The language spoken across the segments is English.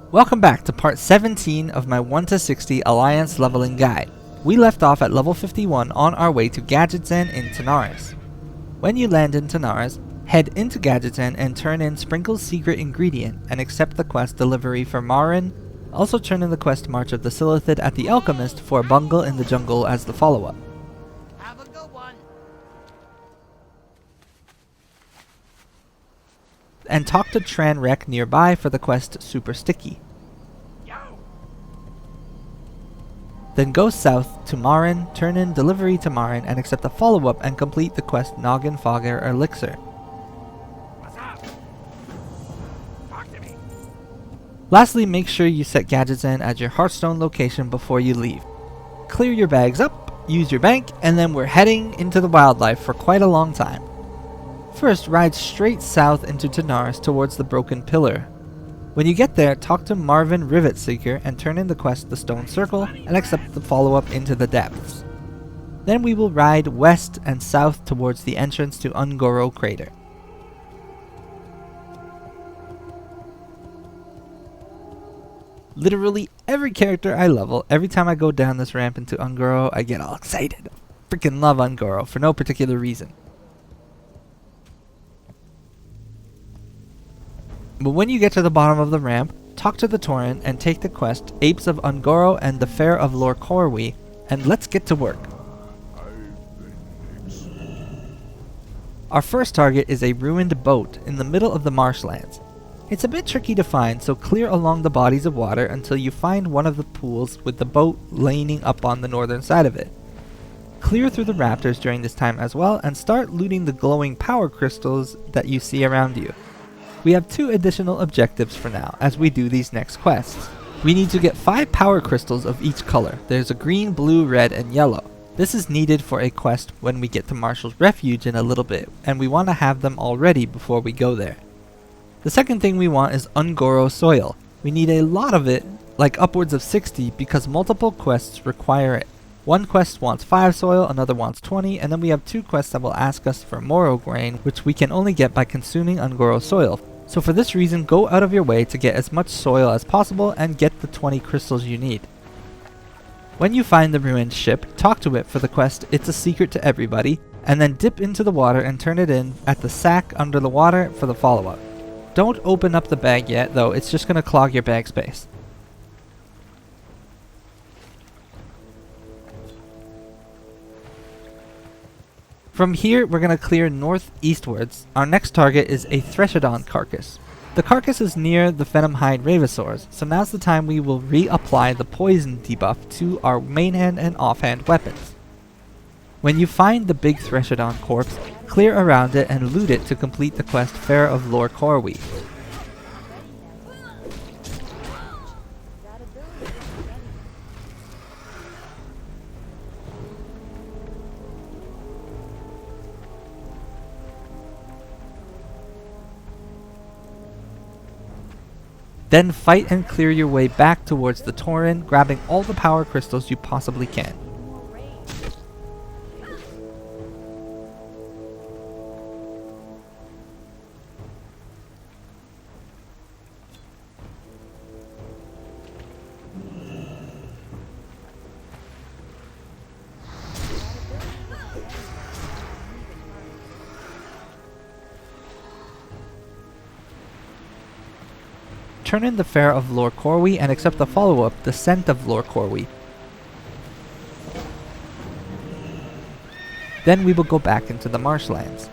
Welcome back to part 17 of my 1 to 60 Alliance leveling guide. We left off at level 51 on our way to Gadgetzan in Tanaris. When you land in Tanaris, head into Gadgetzan and turn in Sprinkle's secret ingredient and accept the quest delivery for Mauradon. Also turn in the quest March of the Silithid at the Alchemist for Bungle in the Jungle as the follow-up. Have a good one. And talk to Tranrek nearby for the quest Super Sticky. Then go south to Marin, turn in delivery to Marin and accept the follow-up and complete the quest Noggin Fogger Elixir. What's up? Talk to me. Lastly, make sure you set Gadgetzan as your Hearthstone location before you leave. Clear your bags up, use your bank, and then we're heading into the wildlife for quite a long time. First, ride straight south into Tanaris towards the Broken Pillar. When you get there, talk to Marvin Rivet Seeker and turn in the quest The Stone Circle and accept the follow-up Into the Depths. Then we will ride west and south towards the entrance to Ungoro Crater. Literally every character I level, every time I go down this ramp into Ungoro, I get all excited. Freaking love Ungoro for no particular reason. But when you get to the bottom of the ramp, talk to the Tauren and take the quest Apes of Ungoro and the Fair of Lor Corwi, and let's get to work. Our first target is a ruined boat in the middle of the marshlands. It's a bit tricky to find, so clear along the bodies of water until you find one of the pools with the boat laning up on the northern side of it. Clear through the raptors during this time as well and start looting the glowing power crystals that you see around you. We have 2 additional objectives for now as we do these next quests. We need to get 5 power crystals of each color. There's a green, blue, red, and yellow. This is needed for a quest when we get to Marshall's Refuge in a little bit, and we want to have them all ready before we go there. The second thing we want is Ungoro soil. We need a lot of it, like upwards of 60, because multiple quests require it. One quest wants 5 soil, another wants 20, and then we have 2 quests that will ask us for Moro grain, which we can only get by consuming Ungoro soil. So for this reason, go out of your way to get as much soil as possible and get the 20 crystals you need. When you find the ruined ship, talk to it for the quest It's a Secret to Everybody, and then dip into the water and turn it in at the sack under the water for the follow-up. Don't open up the bag yet though, it's just going to clog your bag space. From here, we're going to clear northeastwards. Our next target is a Threshodon carcass. The carcass is near the Venomhide Ravesaurs, so now's the time we will reapply the poison debuff to our main hand and offhand weapons. When you find the big Threshodon corpse, clear around it and loot it to complete the quest Fair of Lor Corwi. Then fight and clear your way back towards the Tauren, grabbing all the power crystals you possibly can. Turn in the Fair of Lor Corwi and accept the follow-up, The Scent of Lor Corwi. Then we will go back into the marshlands.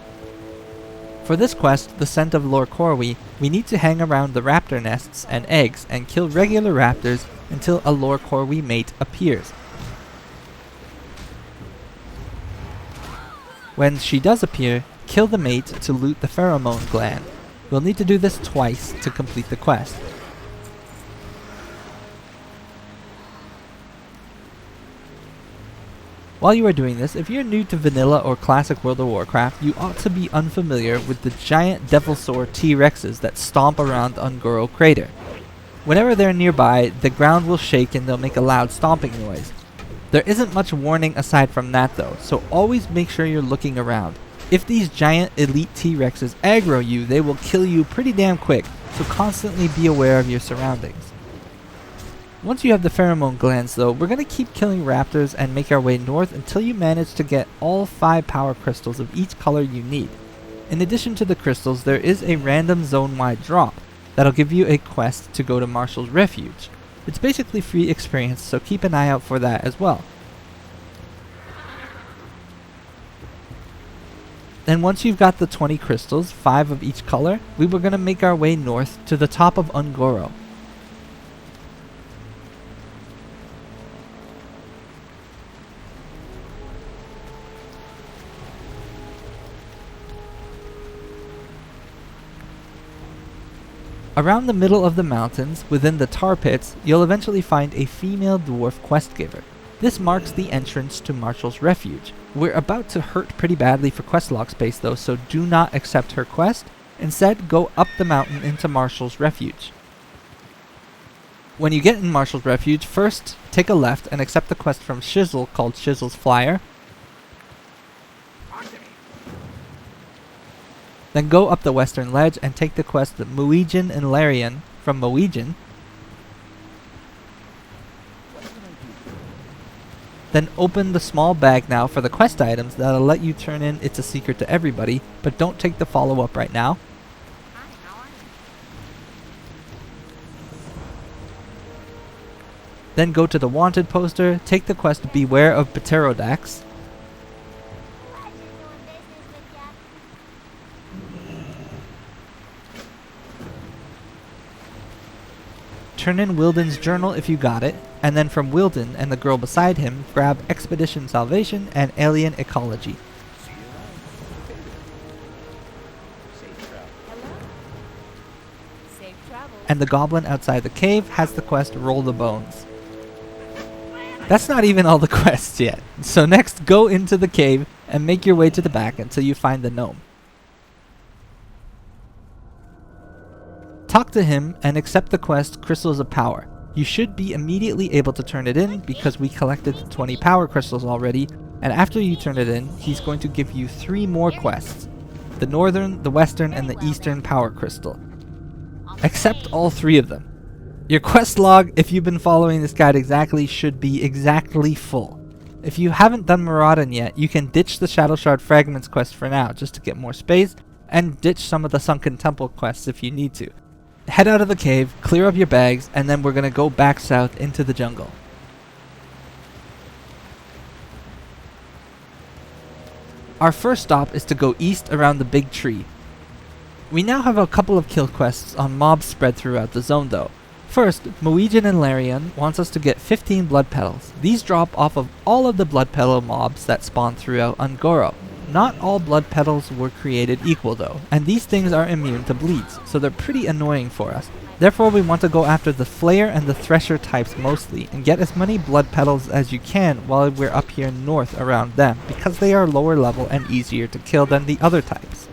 For this quest, The Scent of Lor Corwi, we need to hang around the raptor nests and eggs and kill regular raptors until a Lor Corwi mate appears. When she does appear, kill the mate to loot the pheromone gland. We'll need to do this twice to complete the quest. While you are doing this, if you're new to vanilla or classic World of Warcraft, you ought to be unfamiliar with the giant Devilsaur T-Rexes that stomp around Ungoro Crater. Whenever they're nearby, the ground will shake and they'll make a loud stomping noise. There isn't much warning aside from that though, so always make sure you're looking around. If these giant elite T-Rexes aggro you, they will kill you pretty damn quick, so constantly be aware of your surroundings. Once you have the pheromone glands though, we're going to keep killing raptors and make our way north until you manage to get all 5 power crystals of each color you need. In addition to the crystals, there is a random zone-wide drop that'll give you a quest to go to Marshall's Refuge. It's basically free experience, so keep an eye out for that as well. Then once you've got the 20 crystals, 5 of each color, we were going to make our way north to the top of Ungoro. Around the middle of the mountains, within the tar pits, you'll eventually find a female dwarf quest giver. This marks the entrance to Marshall's Refuge. We're about to hurt pretty badly for quest log space though, so do not accept her quest. Instead, go up the mountain into Marshall's Refuge. When you get in Marshall's Refuge, first take a left and accept the quest from Shizzle called Shizzle's Flyer. Then go up the western ledge and take the quest Mauradon and Larian from Mauradon. Then open the small bag now for the quest items that'll let you turn in It's a Secret to Everybody, but don't take the follow-up right now. Then go to the wanted poster, take the quest Beware of Pterodax. Turn in Wilden's journal if you got it, and then from Wilden and the girl beside him, grab Expedition Salvation and Alien Ecology. And the goblin outside the cave has the quest Roll the Bones. That's not even all the quests yet, so next go into the cave and make your way to the back until you find the gnome. Talk to him and accept the quest Crystals of Power. You should be immediately able to turn it in because we collected 20 power crystals already, and after you turn it in, he's going to give you 3 more quests. The northern, the western, and the eastern power crystal. Accept all 3 of them. Your quest log, if you've been following this guide exactly, should be exactly full. If you haven't done Mauradon yet, you can ditch the Shadow Shard Fragments quest for now, just to get more space, and ditch some of the Sunken Temple quests if you need to. Head out of the cave, clear up your bags, and then we're going to go back south into the jungle. Our first stop is to go east around the big tree. We now have a couple of kill quests on mobs spread throughout the zone though. First, Mauradon and Larian wants us to get 15 blood petals. These drop off of all of the blood petal mobs that spawn throughout Ungoro. Not all blood petals were created equal though, and these things are immune to bleeds, so they're pretty annoying for us. Therefore we want to go after the Flayer and the Thresher types mostly, and get as many blood petals as you can while we're up here north around them, because they are lower level and easier to kill than the other types.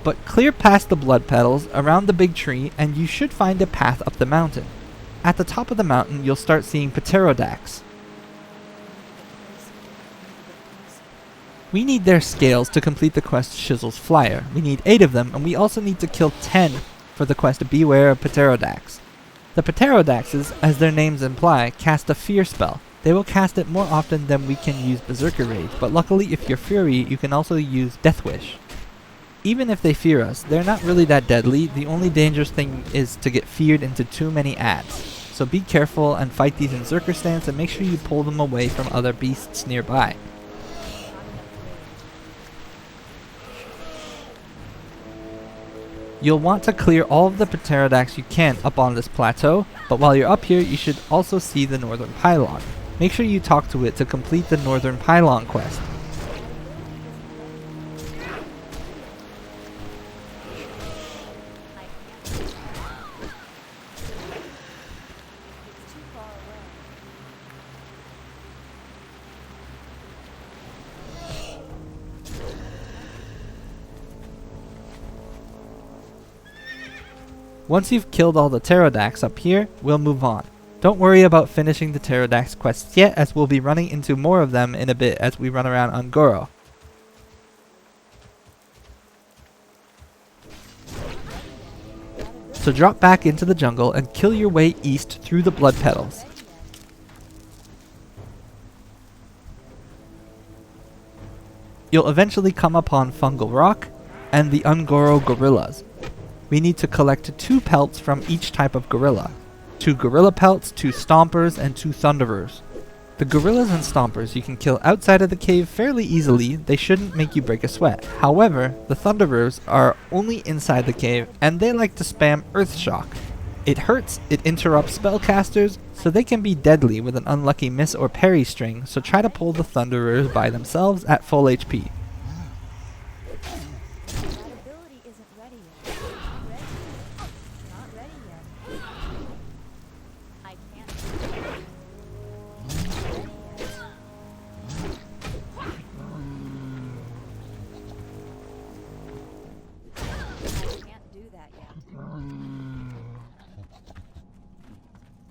But clear past the blood petals around the big tree and you should find a path up the mountain. At the top of the mountain you'll start seeing Pterodax. We need their scales to complete the quest Shizzle's Flyer. We need 8 of them, and we also need to kill 10 for the quest Beware of Pterodax. The Pterodaxes, as their names imply, cast a fear spell. They will cast it more often than we can use Berserker Rage, but luckily if you're Fury you can also use Death Wish. Even if they fear us, they're not really that deadly. The only dangerous thing is to get feared into too many adds. So be careful and fight these in Berserker stance and make sure you pull them away from other beasts nearby. You'll want to clear all of the Pterodax you can up on this plateau, but while you're up here you should also see the Northern Pylon. Make sure you talk to it to complete the Northern Pylon quest. Once you've killed all the Pterodax up here, we'll move on. Don't worry about finishing the Pterodax quests yet, as we'll be running into more of them in a bit as we run around Un'Goro. So drop back into the jungle and kill your way east through the blood petals. You'll eventually come upon Fungal Rock and the Un'Goro gorillas. We need to collect 2 pelts from each type of gorilla. 2 gorilla pelts, 2 stompers, and 2 thunderers. The gorillas and stompers you can kill outside of the cave fairly easily. They shouldn't make you break a sweat. However, the thunderers are only inside the cave and they like to spam Earth Shock. It hurts, it interrupts spellcasters, so they can be deadly with an unlucky miss or parry string, so try to pull the thunderers by themselves at full HP.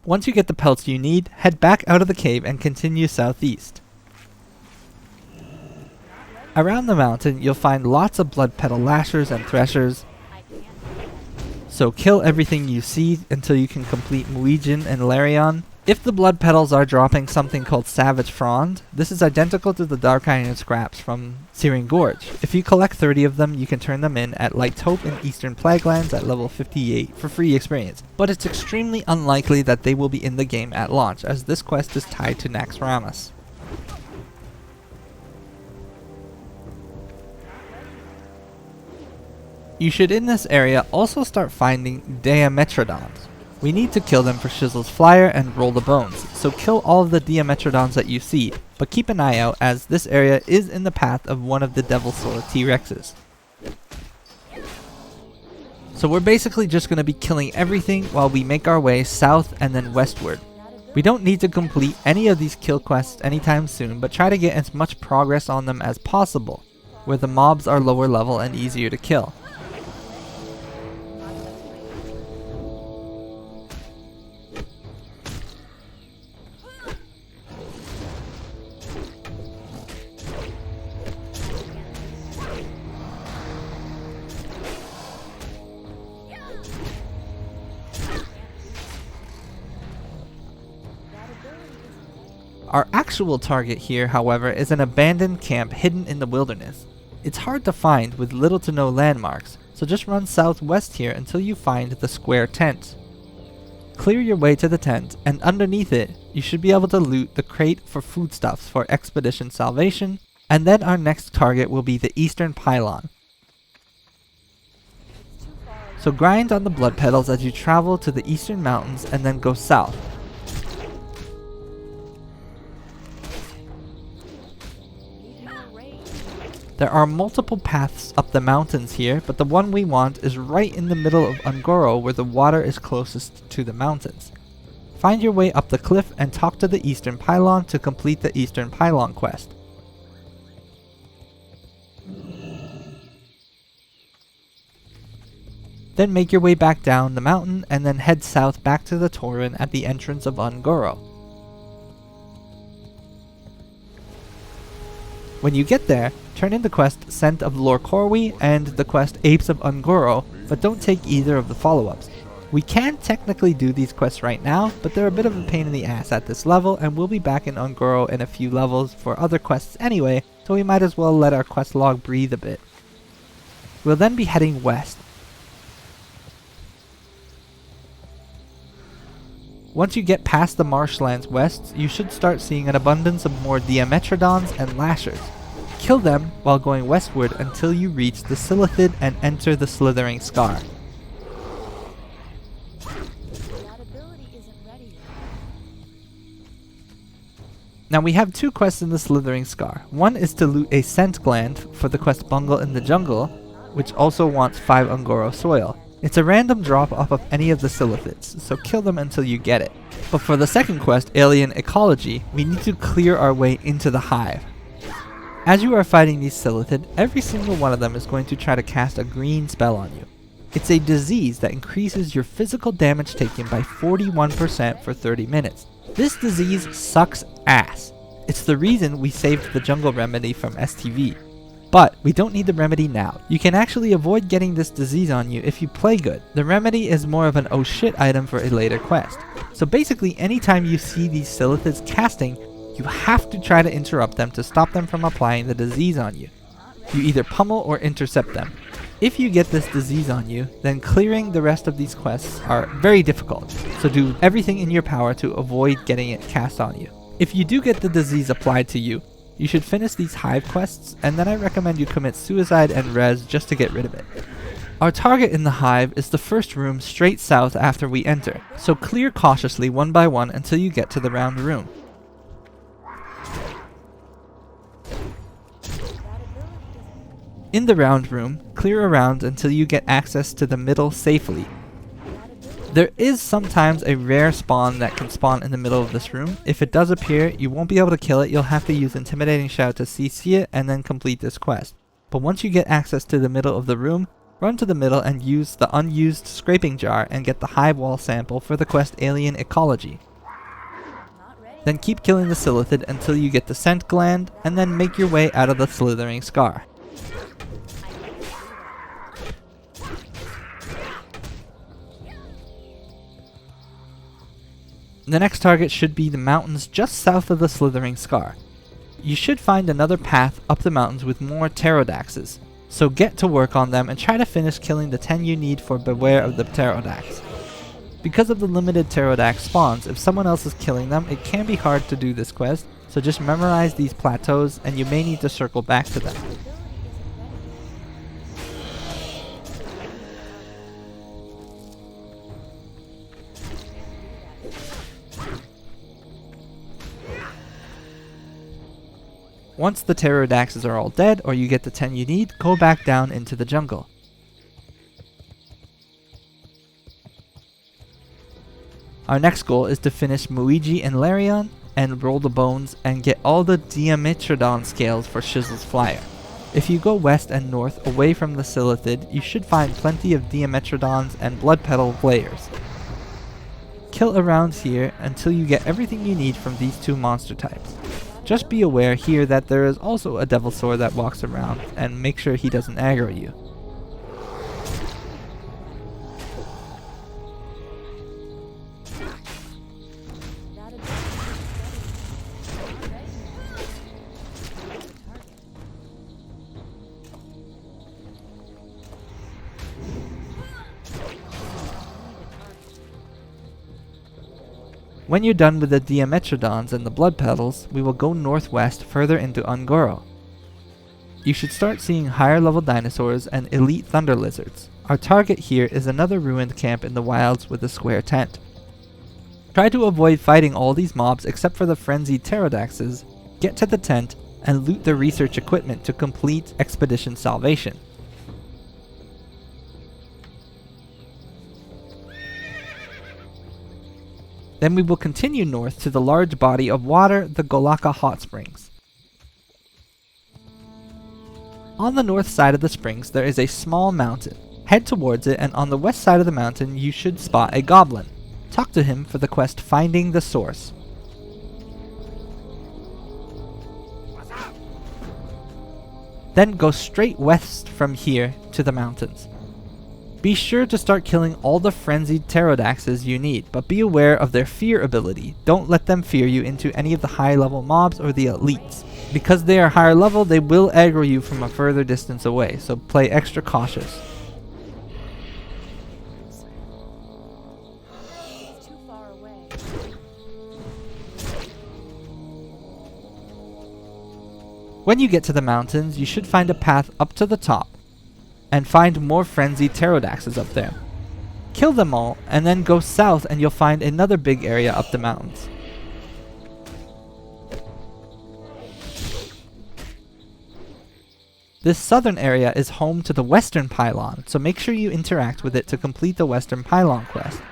Once you get the pelts you need, head back out of the cave and continue southeast. Around the mountain, you'll find lots of blood petal lashers and threshers, so kill everything you see until you can complete Muijin and Larion. If the blood petals are dropping something called Savage Frond, this is identical to the Dark Iron scraps from Searing Gorge. If you collect 30 of them, you can turn them in at Light Taupe in Eastern Plaguelands at level 58 for free experience, but it's extremely unlikely that they will be in the game at launch, as this quest is tied to Naxxramas. You should in this area also start finding Diametrodons. We need to kill them for Shizzle's Flyer and Roll the Bones, so kill all of the Diametrodons that you see, but keep an eye out as this area is in the path of one of the Devil Sword T-Rexes. So we're basically just going to be killing everything while we make our way south and then westward. We don't need to complete any of these kill quests anytime soon, but try to get as much progress on them as possible, where the mobs are lower level and easier to kill. Our actual target here, however, is an abandoned camp hidden in the wilderness. It's hard to find with little to no landmarks, so just run southwest here until you find the square tent. Clear your way to the tent, and underneath it, you should be able to loot the crate for foodstuffs for Expedition Salvation, and then our next target will be the Eastern Pylon. So grind on the blood petals as you travel to the eastern mountains and then go south. There are multiple paths up the mountains here, but the one we want is right in the middle of Un'Goro, where the water is closest to the mountains. Find your way up the cliff and talk to the Eastern Pylon to complete the Eastern Pylon quest. Then make your way back down the mountain and then head south back to the Tauren at the entrance of Un'Goro. When you get there, turn in the quest Scent of Lor Corwi and the quest Apes of Un'Goro, but don't take either of the follow-ups. We can technically do these quests right now, but they're a bit of a pain in the ass at this level, and we'll be back in Un'Goro in a few levels for other quests anyway, so we might as well let our quest log breathe a bit. We'll then be heading west. Once you get past the marshlands west, you should start seeing an abundance of more Diametrodons and Lashers. Kill them while going westward until you reach the Silithid and enter the Slithering Scar. Now we have 2 quests in the Slithering Scar. One is to loot a scent gland for the quest Bungle in the Jungle, which also wants 5 Un'Goro soil. It's a random drop off of any of the Silithids, so kill them until you get it. But for the second quest, Alien Ecology, we need to clear our way into the hive. As you are fighting these Silithid, every single one of them is going to try to cast a green spell on you. It's a disease that increases your physical damage taken by 41% for 30 minutes. This disease sucks ass. It's the reason we saved the jungle remedy from STV. But we don't need the remedy now. You can actually avoid getting this disease on you if you play good. The remedy is more of an oh shit item for a later quest. So basically anytime you see these Silithids casting, you have to try to interrupt them to stop them from applying the disease on you. You either pummel or intercept them. If you get this disease on you, then clearing the rest of these quests are very difficult, so do everything in your power to avoid getting it cast on you. If you do get the disease applied to you, you should finish these hive quests, and then I recommend you commit suicide and res just to get rid of it. Our target in the hive is the first room straight south after we enter, so clear cautiously one by one until you get to the round room. In the round room, clear around until you get access to the middle safely. There is sometimes a rare spawn that can spawn in the middle of this room. If it does appear, you won't be able to kill it. You'll have to use Intimidating Shout to CC it and then complete this quest. But once you get access to the middle of the room, run to the middle and use the unused scraping jar and get the hive wall sample for the quest Alien Ecology. Then keep killing the Silithid until you get the scent gland, and then make your way out of the slithering scar. The next target should be the mountains just south of the slithering scar. You should find another path up the mountains with more pterodaxes, so get to work on them and try to finish killing the 10 you need for Beware of the Pterodax. Because of the limited pterodax spawns, if someone else is killing them, it can be hard to do this quest, so just memorize these plateaus and you may need to circle back to them. Once the pterodaxes are all dead, or you get the 10 you need, go back down into the jungle. Our next goal is to finish Muiji and Larion, and roll the bones, and get all the Diametrodon scales for Shizzle's flyer. If you go west and north away from the Silithid, you should find plenty of Diametrodons and blood petal layers. Kill around here until you get everything you need from these two monster types. Just be aware here that there is also a devil sword that walks around, and make sure he doesn't aggro you. When you're done with the Diametrodons and the blood petals, we will go northwest further into Ungoro. You should start seeing higher level dinosaurs and elite thunder lizards. Our target here is another ruined camp in the wilds with a square tent. Try to avoid fighting all these mobs except for the frenzied pterodaxes, get to the tent, and loot the research equipment to complete Expedition Salvation. Then we will continue north to the large body of water, the Golaka Hot Springs. On the north side of the springs there is a small mountain. Head towards it, and on the west side of the mountain you should spot a goblin. Talk to him for the quest Finding the Source. Then go straight west from here to the mountains. Be sure to start killing all the frenzied pterodaxes you need, but be aware of their fear ability. Don't let them fear you into any of the high level mobs or the elites. Because they are higher level, they will aggro you from a further distance away, so play extra cautious. When you get to the mountains, you should find a path up to the top, and find more frenzied pterodaxes up there. Kill them all, and then go south and you'll find another big area up the mountains. This southern area is home to the western Pylon, so make sure you interact with it to complete the western Pylon quest.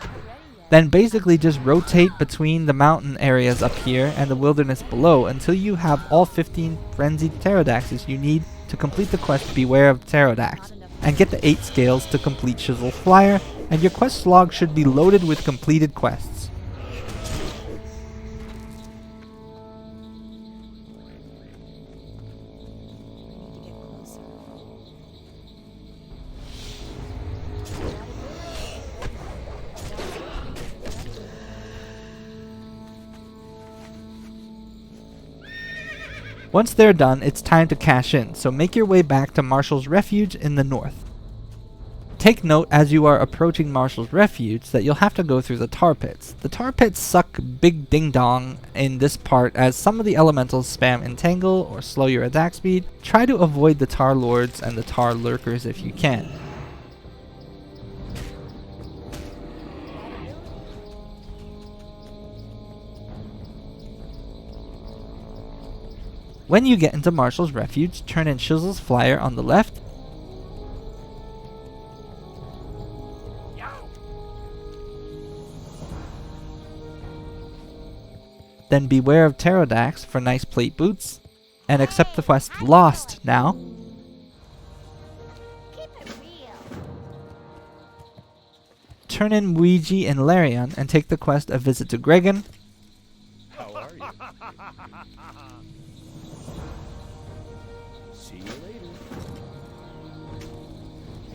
Then basically just rotate between the mountain areas up here and the wilderness below until you have all 15 frenzied pterodaxes you need to complete the quest Beware of Pterodax. and get the 8 scales to complete Chisel's Flyer, and your quest log should be loaded with completed quests. Once they're done, it's time to cash in, so make your way back to Marshall's Refuge in the north. Take note as you are approaching Marshall's Refuge that you'll have to go through the tar pits. The tar pits suck big ding dong in this part as some of the elementals spam entangle or slow your attack speed. Try to avoid the tar lords and the tar lurkers if you can. When you get into Marshall's Refuge, turn in Chisel's Flyer on the left, then beware of pterodax for nice plate boots, and accept the quest Lost now. Turn in Luigi and Larion and take the quest A Visit to Gregan. How are you? See you later.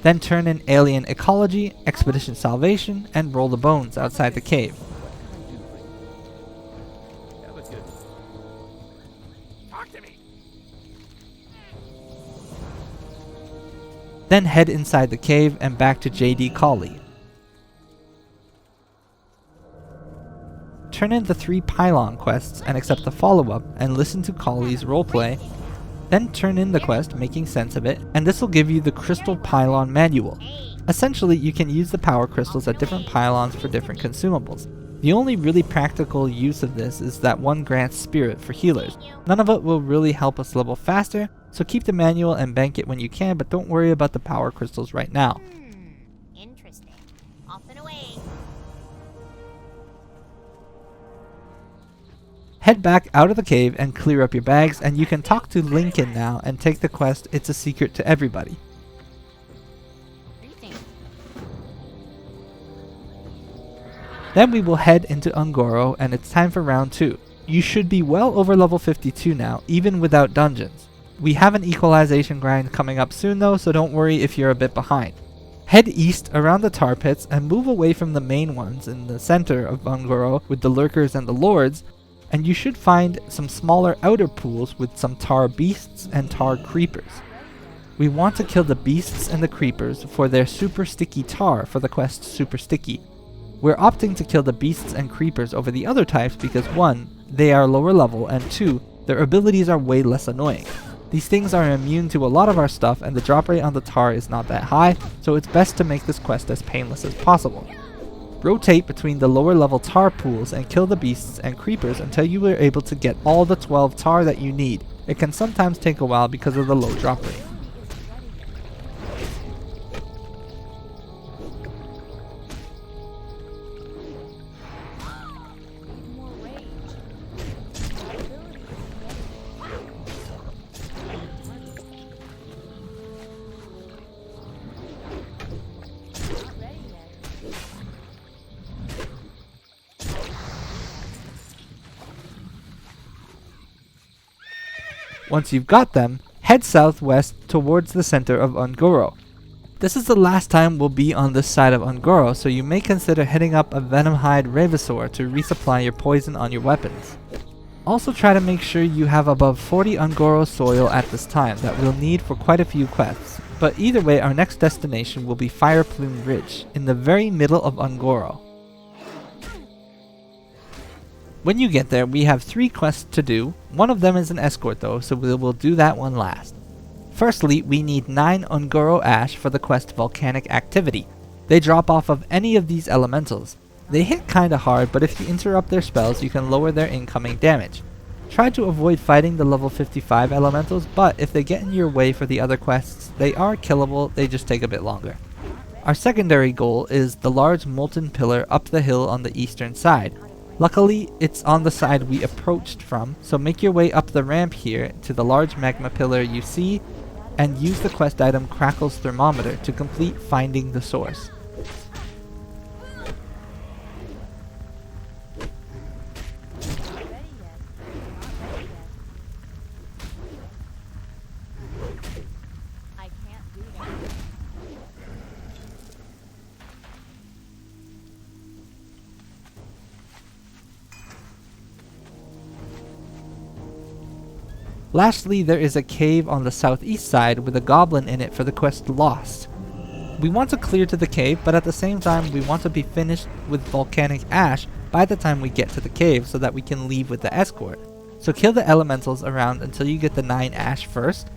Then turn in Alien Ecology, Expedition Salvation, and roll the bones outside the cave. Have a good Talk to me. Then head inside the cave and back to JD Colley. Turn in the 3 Pylon quests and accept the follow-up and listen to Colley's roleplay. Then turn in the quest Making Sense of It, and this will give you the Crystal Pylon Manual. Essentially, you can use the power crystals at different pylons for different consumables. The only really practical use of this is that one grants Spirit for healers. None of it will really help us level faster, so keep the manual and bank it when you can, but don't worry about the power crystals right now. Interesting. Off and away. Head back out of the cave and clear up your bags, and you can talk to Lincoln now and take the quest It's a Secret to Everybody. Then we will head into Ungoro, and it's time for round 2. You should be well over level 52 now, even without dungeons. We have an equalization grind coming up soon though, so don't worry if you're a bit behind. Head east around the tar pits and move away from the main ones in the center of Ungoro with the lurkers and the lords, and you should find some smaller outer pools with some tar beasts and tar creepers. We want to kill the beasts and the creepers for their super sticky tar for the quest Super Sticky. We're opting to kill the beasts and creepers over the other types because 1, they are lower level, and 2, their abilities are way less annoying. These things are immune to a lot of our stuff and the drop rate on the tar is not that high, so it's best to make this quest as painless as possible. Rotate between the lower level tar pools and kill the beasts and creepers until you are able to get all the 12 tar that you need. It can sometimes take a while because of the low drop rate. Once you've got them, head southwest towards the center of Ungoro. This is the last time we'll be on this side of Ungoro, so you may consider hitting up a Venomhide Revisaur to resupply your poison on your weapons. Also try to make sure you have above 40 Ungoro soil at this time that we'll need for quite a few quests. But either way, our next destination will be Fireplume Ridge, in the very middle of Ungoro. When you get there, we have 3 quests to do. One of them is an escort though, so we will do that one last. Firstly, we need 9 Ungoro Ash for the quest Volcanic Activity. They drop off of any of these elementals. They hit kinda hard, but if you interrupt their spells, you can lower their incoming damage. Try to avoid fighting the level 55 elementals, but if they get in your way for the other quests, they are killable, they just take a bit longer. Our secondary goal is the large molten pillar up the hill on the eastern side. Luckily, it's on the side we approached from, so make your way up the ramp here to the large magma pillar you see, and use the quest item Crackle's Thermometer to complete finding the source. I can't do that. Lastly, there is a cave on the southeast side with a goblin in it for the quest Lost. We want to clear to the cave, but at the same time we want to be finished with volcanic ash by the time we get to the cave so that we can leave with the escort. So kill the elementals around until you get the 9 ash first.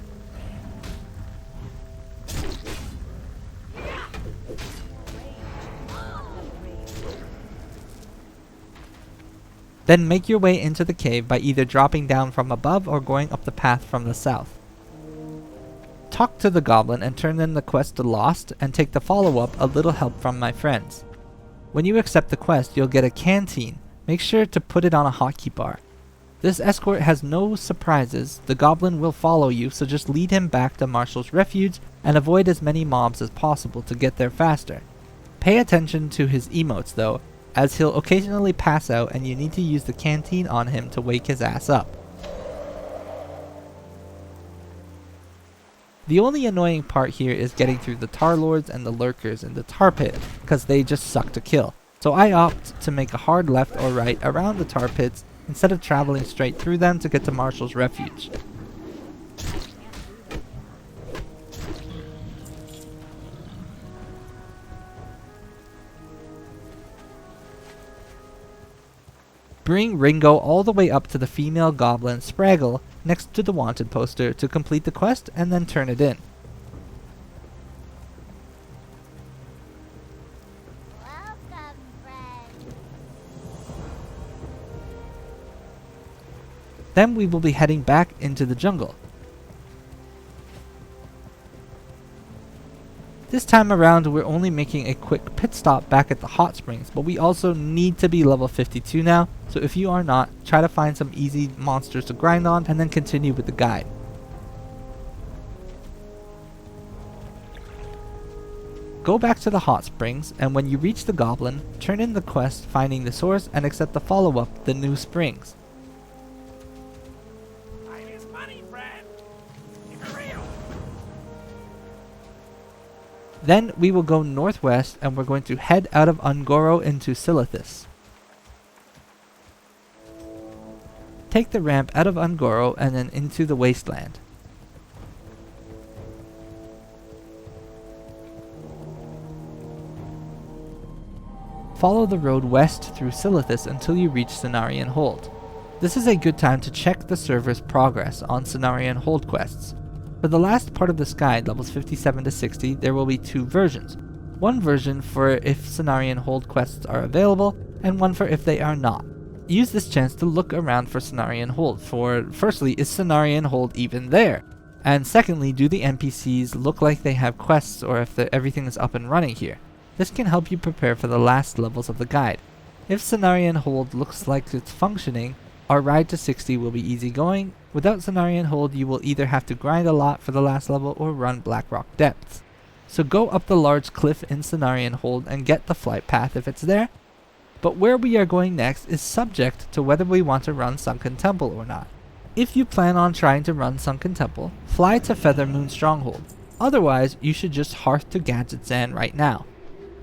Then make your way into the cave by either dropping down from above or going up the path from the south. Talk to the goblin and turn in the quest to Lost and take the follow-up A Little Help from My Friends. When you accept the quest, you'll get a canteen. Make sure to put it on a hotkey bar. This escort has no surprises. The goblin will follow you, so just lead him back to Marshall's refuge and avoid as many mobs as possible to get there faster. Pay attention to his emotes though, as he'll occasionally pass out and you need to use the canteen on him to wake his ass up. The only annoying part here is getting through the Tar Lords and the Lurkers in the Tar Pit, because they just suck to kill. So I opt to make a hard left or right around the Tar Pits instead of traveling straight through them to get to Marshall's refuge. Bring Ringo all the way up to the female goblin Spraggle next to the wanted poster to complete the quest and then turn it in. Welcome, friend. Then we will be heading back into the jungle. This time around we're only making a quick pit stop back at the hot springs, but we also need to be level 52 now, so if you are not, try to find some easy monsters to grind on and then continue with the guide. Go back to the hot springs, and when you reach the goblin, turn in the quest finding the source and accept the follow-up, the new springs. Time is money, friend. Keep it real. Then we will go northwest and we're going to head out of Ungoro into Silithus. Take the ramp out of Ungoro and then into the wasteland. Follow the road west through Silithus until you reach Cenarian Hold. This is a good time to check the server's progress on Cenarian Hold quests. For the last part of this guide, levels 57 to 60, there will be 2 versions. One version for if Cenarian Hold quests are available, and one for if they are not. Use this chance to look around for Cenarian Hold, for firstly, is Cenarian Hold even there? And secondly, do the NPCs look like they have quests or if everything is up and running here? This can help you prepare for the last levels of the guide. If Cenarian Hold looks like it's functioning, our ride to 60 will be easy going. Without Cenarian Hold, you will either have to grind a lot for the last level or run Blackrock depths. So go up the large cliff in Cenarian Hold and get the flight path if it's there. But where we are going next is subject to whether we want to run Sunken Temple or not. If you plan on trying to run Sunken Temple, fly to Feathermoon Stronghold. Otherwise, you should just hearth to Gadget Zan right now.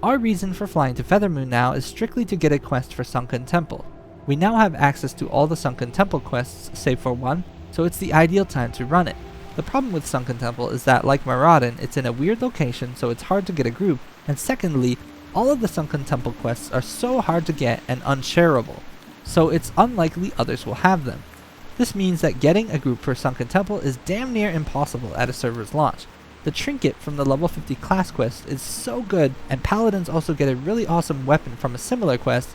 Our reason for flying to Feathermoon now is strictly to get a quest for Sunken Temple. We now have access to all the Sunken Temple quests save for one, so it's the ideal time to run it. The problem with Sunken Temple is that, like Mauradon, it's in a weird location, so it's hard to get a group, and secondly, all of the Sunken Temple quests are so hard to get and unshareable, so it's unlikely others will have them. This means that getting a group for Sunken Temple is damn near impossible at a server's launch. The trinket from the level 50 class quest is so good, and paladins also get a really awesome weapon from a similar quest,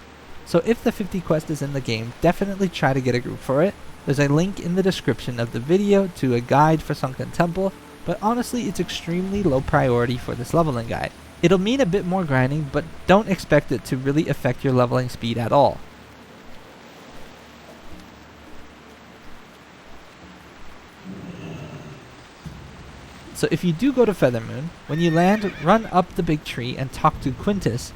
so if the 50 quest is in the game, definitely try to get a group for it. There's a link in the description of the video to a guide for Sunken Temple, but honestly it's extremely low priority for this leveling guide. It'll mean a bit more grinding, but don't expect it to really affect your leveling speed at all. So if you do go to Feathermoon, when you land, run up the big tree and talk to Quintus.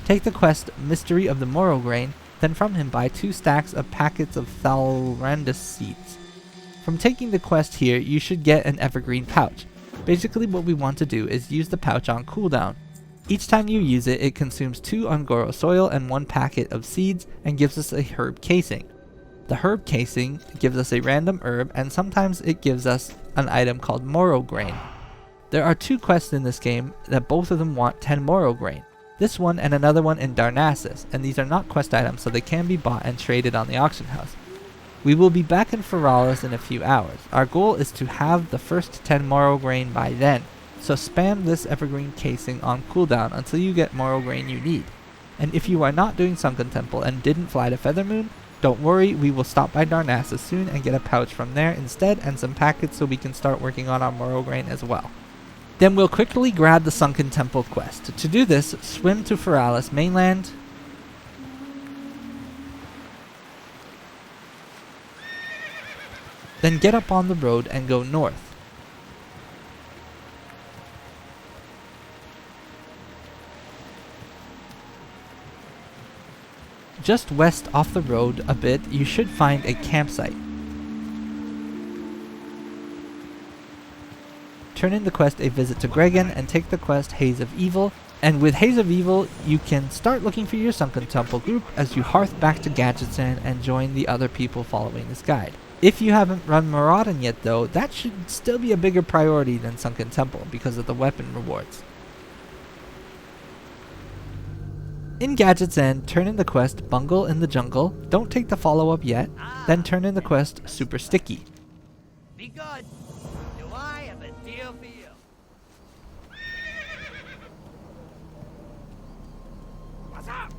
Take the quest Mystery of the Morrow Grain, then from him buy 2 stacks of packets of Thalrandus seeds. From taking the quest here, you should get an evergreen pouch. Basically what we want to do is use the pouch on cooldown. Each time you use it, it consumes 2 Ungoro soil and 1 packet of seeds and gives us a herb casing. The herb casing gives us a random herb, and sometimes it gives us an item called Morrow Grain. There are 2 quests in this game that both of them want 10 Morrow Grain. This one and another one in Darnassus, and these are not quest items, so they can be bought and traded on the auction house. We will be back in Feralis in a few hours. Our goal is to have the first 10 Morrow Grain by then, so spam this evergreen casing on cooldown until you get Morrow Grain you need. And if you are not doing Sunken Temple and didn't fly to Feathermoon, don't worry, we will stop by Darnassus soon and get a pouch from there instead and some packets so we can start working on our Morrow Grain as well. Then we'll quickly grab the Sunken Temple quest. To do this, swim to Feralis mainland, then get up on the road and go north. Just west off the road a bit, you should find a campsite. Turn in the quest A Visit to Gregan and take the quest Haze of Evil, and with Haze of Evil you can start looking for your Sunken Temple group as you hearth back to Gadgetzan and join the other people following this guide. If you haven't run Mauradon yet though, that should still be a bigger priority than Sunken Temple because of the weapon rewards. In Gadgetzan, turn in the quest Bungle in the Jungle, don't take the follow-up yet, then turn in the quest Super Sticky. Be good. Do I have a deal for you? What's up?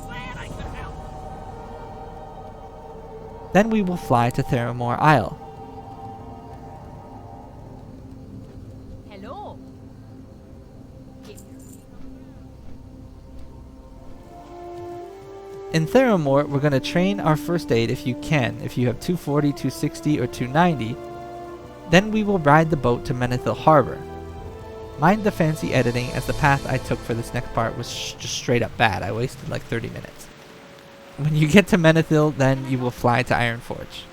Glad I could help. Then we will fly to Theramore Isle. Hello. In Theramore, we're going to train our first aid if you can, if you have 240, 260, or 290. Then we will ride the boat to Menethil Harbor. Mind the fancy editing, as the path I took for this next part was just straight up bad. I wasted like 30 minutes. When you get to Menethil, then you will fly to Ironforge.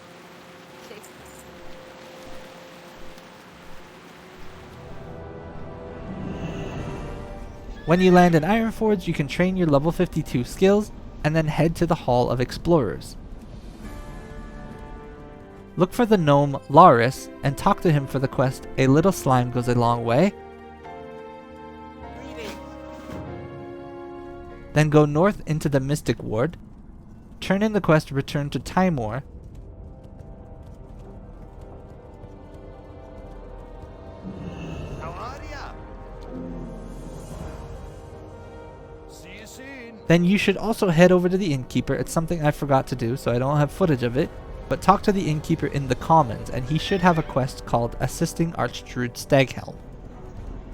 When you land in Ironforge, you can train your level 52 skills, and then head to the Hall of Explorers. Look for the gnome Laris and talk to him for the quest A Little Slime Goes a Long Way. Then go north into the Mystic Ward. Turn in the quest Return to Timor. How are ya? See you soon. Then you should also head over to the Innkeeper. It's something I forgot to do, so I don't have footage of it. But talk to the Innkeeper in the Commons, and he should have a quest called Assisting Archdruid Staghelm.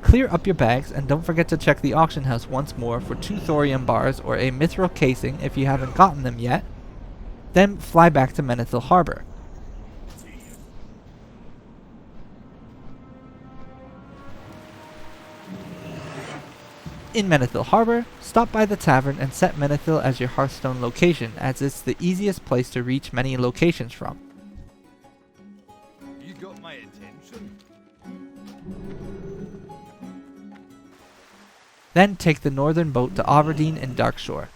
Clear up your bags, and don't forget to check the auction house once more for 2 thorium bars or a mithril casing if you haven't gotten them yet. Then fly back to Menethil Harbor. In Menethil Harbor, stop by the tavern and set Menethil as your Hearthstone location, as it's the easiest place to reach many locations from. You got my attention. Then take the northern boat to Aberdeen and Darkshore.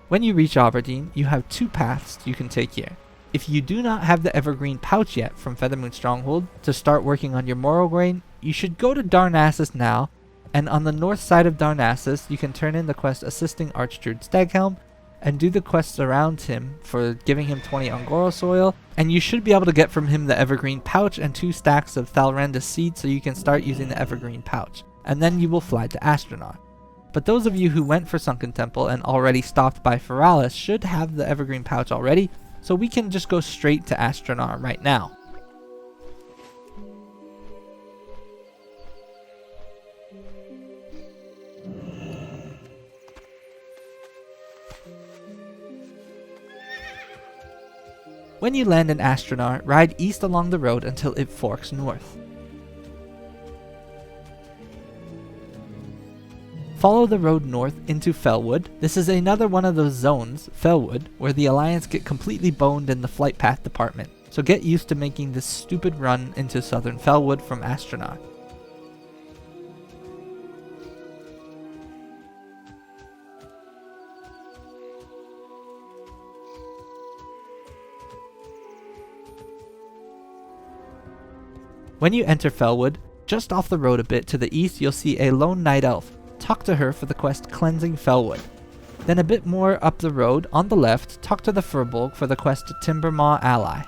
When you reach Aberdeen, you have 2 paths you can take here. If you do not have the evergreen pouch yet from Feathermoon Stronghold to start working on your Morrow Grain, you should go to Darnassus now, and on the north side of Darnassus you can turn in the quest Assisting Archdruid Staghelm and do the quests around him for giving him 20 Ungoro soil, and you should be able to get from him the evergreen pouch and 2 stacks of Thalrandus seeds so you can start using the evergreen pouch, and then you will fly to Astronaut. But those of you who went for Sunken Temple and already stopped by Feralis should have the evergreen pouch already, so we can just go straight to Astronaut right now. When you land in Astronar, ride east along the road until it forks north. Follow the road north into Felwood. This is another one of those zones, Felwood, where the Alliance get completely boned in the flight path department, so get used to making this stupid run into southern Felwood from Astronar. When you enter Felwood, just off the road a bit to the east you'll see a lone night elf. Talk to her for the quest Cleansing Felwood. Then a bit more up the road, on the left, talk to the Firbolg for the quest Timbermaw Ally.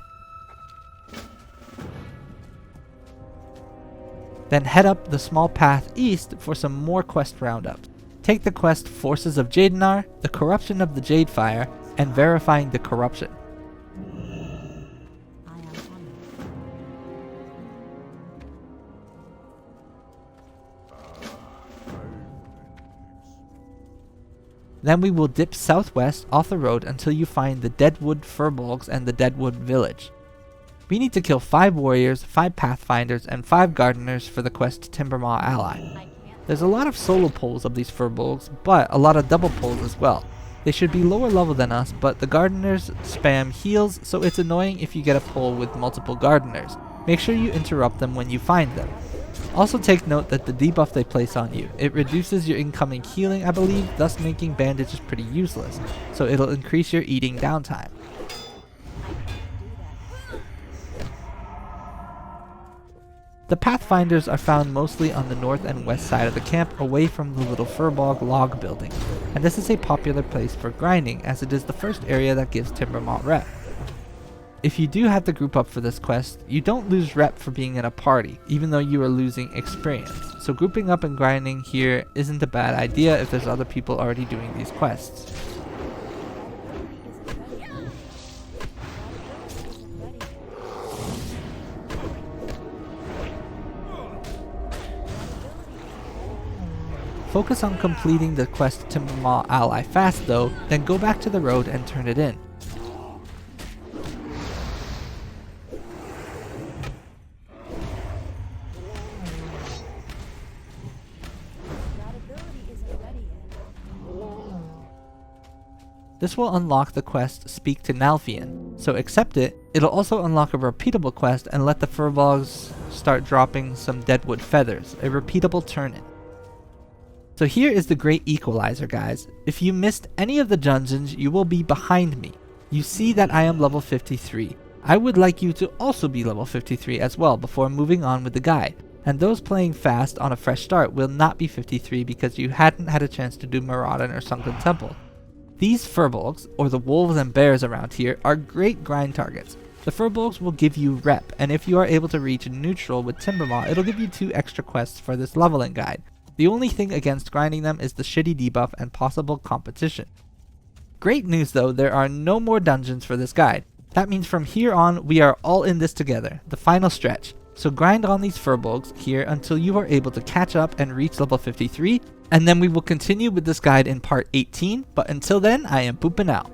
Then head up the small path east for some more quest roundups. Take the quest Forces of Jadenar, the Corruption of the Jade Fire, and Verifying the Corruption. Then we will dip southwest off the road until you find the Deadwood Firbolgs and the Deadwood Village. We need to kill 5 warriors, 5 pathfinders, and 5 gardeners for the quest Timbermaw Ally. There's a lot of solo pulls of these Firbolgs, but a lot of double pulls as well. They should be lower level than us, but the gardeners spam heals, so it's annoying if you get a pull with multiple gardeners. Make sure you interrupt them when you find them. Also take note that the debuff they place on you, it reduces your incoming healing I believe, thus making bandages pretty useless, so it'll increase your eating downtime. The Pathfinders are found mostly on the north and west side of the camp away from the little Firbolg log building, and this is a popular place for grinding as it is the first area that gives Timbermaw rep. If you do have to group up for this quest, you don't lose rep for being in a party, even though you are losing experience. So grouping up and grinding here isn't a bad idea if there's other people already doing these quests. Focus on completing the quest Timbermaw Ally fast though, then go back to the road and turn it in. This will unlock the quest Speak to Nalfian, so accept it. It'll also unlock a repeatable quest and let the Firbolgs start dropping some Deadwood feathers, a repeatable turn-in. So here is the great Equalizer guys. If you missed any of the dungeons, you will be behind me. You see that I am level 53. I would like you to also be level 53 as well before moving on with the guide. And those playing fast on a fresh start will not be 53 because you hadn't had a chance to do Mauradon or Sunken Temple. These Firbolgs, or the wolves and bears around here, are great grind targets. The Firbolgs will give you rep, and if you are able to reach neutral with Timbermaw, it'll give you 2 extra quests for this leveling guide. The only thing against grinding them is the shitty debuff and possible competition. Great news though, there are no more dungeons for this guide. That means from here on, we are all in this together, the final stretch. So grind on these Firbolgs here until you are able to catch up and reach level 53, and then we will continue with this guide in part 18, but until then, I am pooping out.